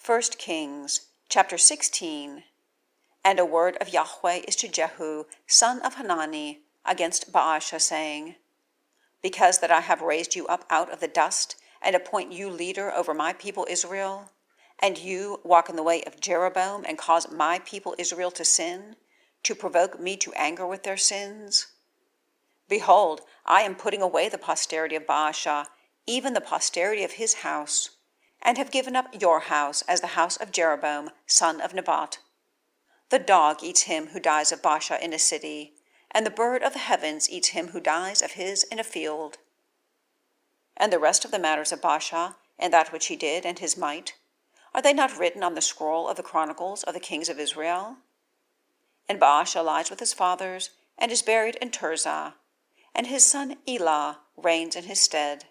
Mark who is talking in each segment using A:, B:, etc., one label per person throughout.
A: 1 Kings, chapter 16. And a word of Yahweh is to Jehu, son of Hanani, against Baasha, saying, Because that I have raised you up out of the dust, and appoint you leader over my people Israel, and you walk in the way of Jeroboam, and cause my people Israel to sin, to provoke me to anger with their sins. Behold, I am putting away the posterity of Baasha, even the posterity of his house, and have given up your house as the house of Jeroboam, son of Nebat. The dog eats him who dies of Baasha in a city, and the bird of the heavens eats him who dies of his in a field. And the rest of the matters of Baasha, and that which he did, and his might, are they not written on the scroll of the Chronicles of the kings of Israel? And Baasha lies with his fathers, and is buried in Tirzah, and his son Elah reigns in his stead.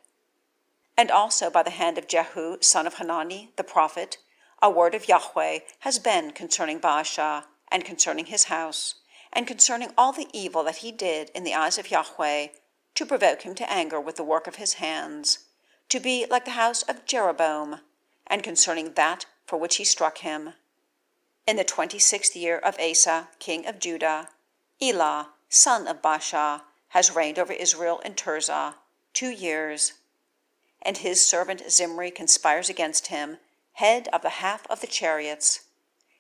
A: And also by the hand of Jehu, son of Hanani, the prophet, a word of Yahweh has been concerning Baasha, and concerning his house, and concerning all the evil that he did in the eyes of Yahweh, to provoke him to anger with the work of his hands, to be like the house of Jeroboam, and concerning that for which he struck him. In the 26th year of Asa, king of Judah, Elah, son of Baasha, has reigned over Israel in Tirzah 2 years. And his servant Zimri conspires against him, head of the half of the chariots.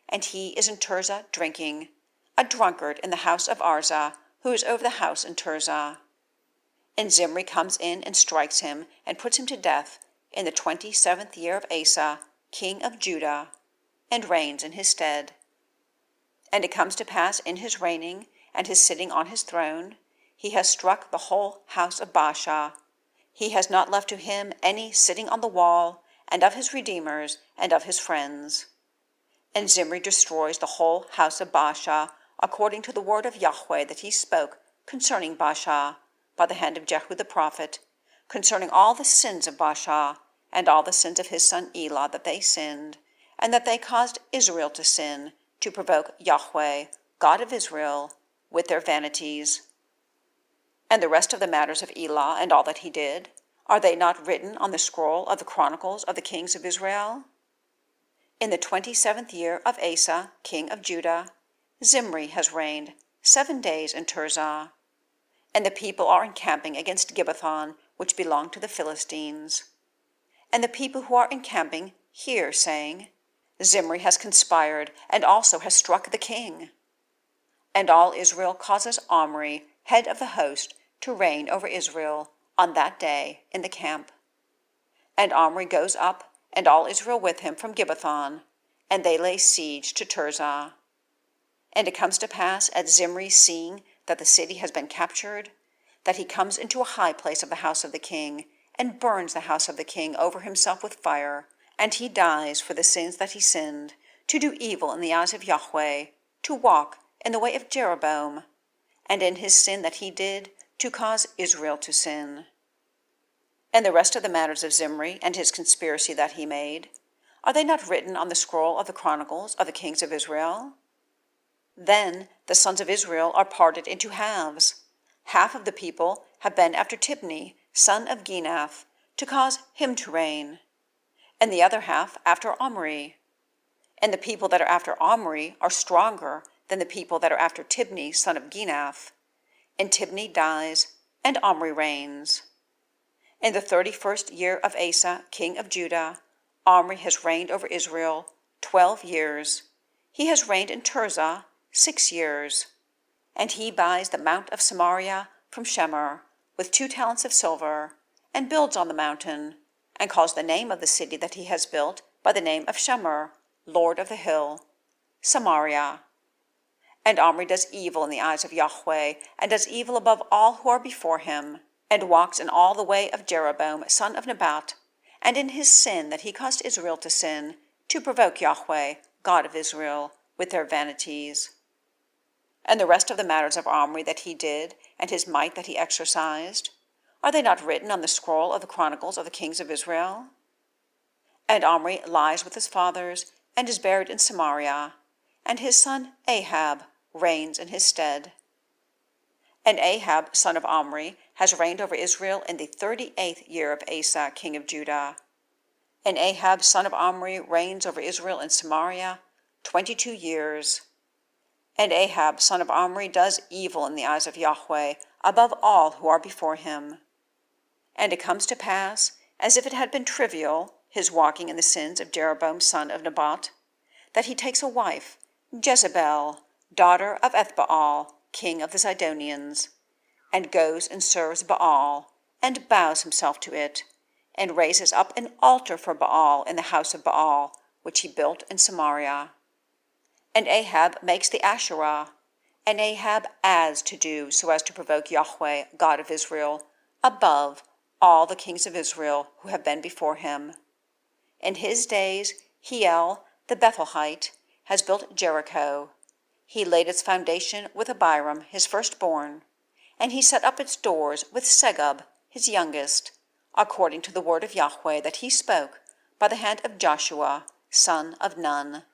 A: And he is in Tirzah drinking, a drunkard in the house of Arza, who is over the house in Tirzah. And Zimri comes in and strikes him, and puts him to death, in the 27th year of Asa, king of Judah, and reigns in his stead. And it comes to pass in his reigning, and his sitting on his throne, he has struck the whole house of Baasha. He has not left to him any sitting on the wall, and of his redeemers, and of his friends. And Zimri destroys the whole house of Baasha, according to the word of Yahweh that he spoke concerning Baasha, by the hand of Jehu the prophet, concerning all the sins of Baasha, and all the sins of his son Elah that they sinned, and that they caused Israel to sin, to provoke Yahweh, God of Israel, with their vanities. And the rest of the matters of Elah, and all that he did, are they not written on the scroll of the Chronicles of the kings of Israel? In the 27th year of Asa, king of Judah, Zimri has reigned 7 days in Tirzah. And the people are encamping against Gibbethon, which belonged to the Philistines. And the people who are encamping hear, saying, Zimri has conspired, and also has struck the king. And all Israel causes Omri, head of the host, to reign over Israel on that day in the camp. And Omri goes up, and all Israel with him from Gibbethon, and they lay siege to Tirzah. And it comes to pass at Zimri seeing that the city has been captured, that he comes into a high place of the house of the king, and burns the house of the king over himself with fire, and he dies for the sins that he sinned, to do evil in the eyes of Yahweh, to walk in the way of Jeroboam, and in his sin that he did, to cause Israel to sin. And the rest of the matters of Zimri, and his conspiracy that he made, are they not written on the scroll of the Chronicles of the kings of Israel? Then the sons of Israel are parted into halves. Half of the people have been after Tibni, son of Ginath, to cause him to reign, and the other half after Omri. And the people that are after Omri are stronger than the people that are after Tibni, son of Ginath. And Tibni dies, and Omri reigns. In the 31st year of Asa, king of Judah, Omri has reigned over Israel 12 years. He has reigned in Tirzah 6 years. And he buys the Mount of Samaria from Shemer with 2 talents of silver, and builds on the mountain, and calls the name of the city that he has built by the name of Shemer, Lord of the hill, Samaria. And Omri does evil in the eyes of Yahweh, and does evil above all who are before him, and walks in all the way of Jeroboam, son of Nebat, and in his sin that he caused Israel to sin, to provoke Yahweh, God of Israel, with their vanities. And the rest of the matters of Omri that he did, and his might that he exercised, are they not written on the scroll of the Chronicles of the kings of Israel? And Omri lies with his fathers, and is buried in Samaria, and his son Ahab reigns in his stead. And Ahab, son of Omri, has reigned over Israel in the 38th year of Asa, king of Judah. And Ahab son of Omri reigns over Israel and Samaria 22 years. And Ahab son of Omri does evil in the eyes of Yahweh above all who are before him. And it comes to pass, as if it had been trivial, his walking in the sins of Jeroboam son of Nebat, that he takes a wife, Jezebel, daughter of Ethbaal, king of the Zidonians, and goes and serves Baal, and bows himself to it, and raises up an altar for Baal in the house of Baal, which he built in Samaria. And Ahab makes the Asherah, and Ahab adds to do so as to provoke Yahweh, God of Israel, above all the kings of Israel who have been before him. In his days Hiel the Bethelite has built Jericho. He laid its foundation with Abiram his firstborn, and he set up its doors with Segub his youngest, according to the word of Yahweh that he spoke by the hand of Joshua son of Nun.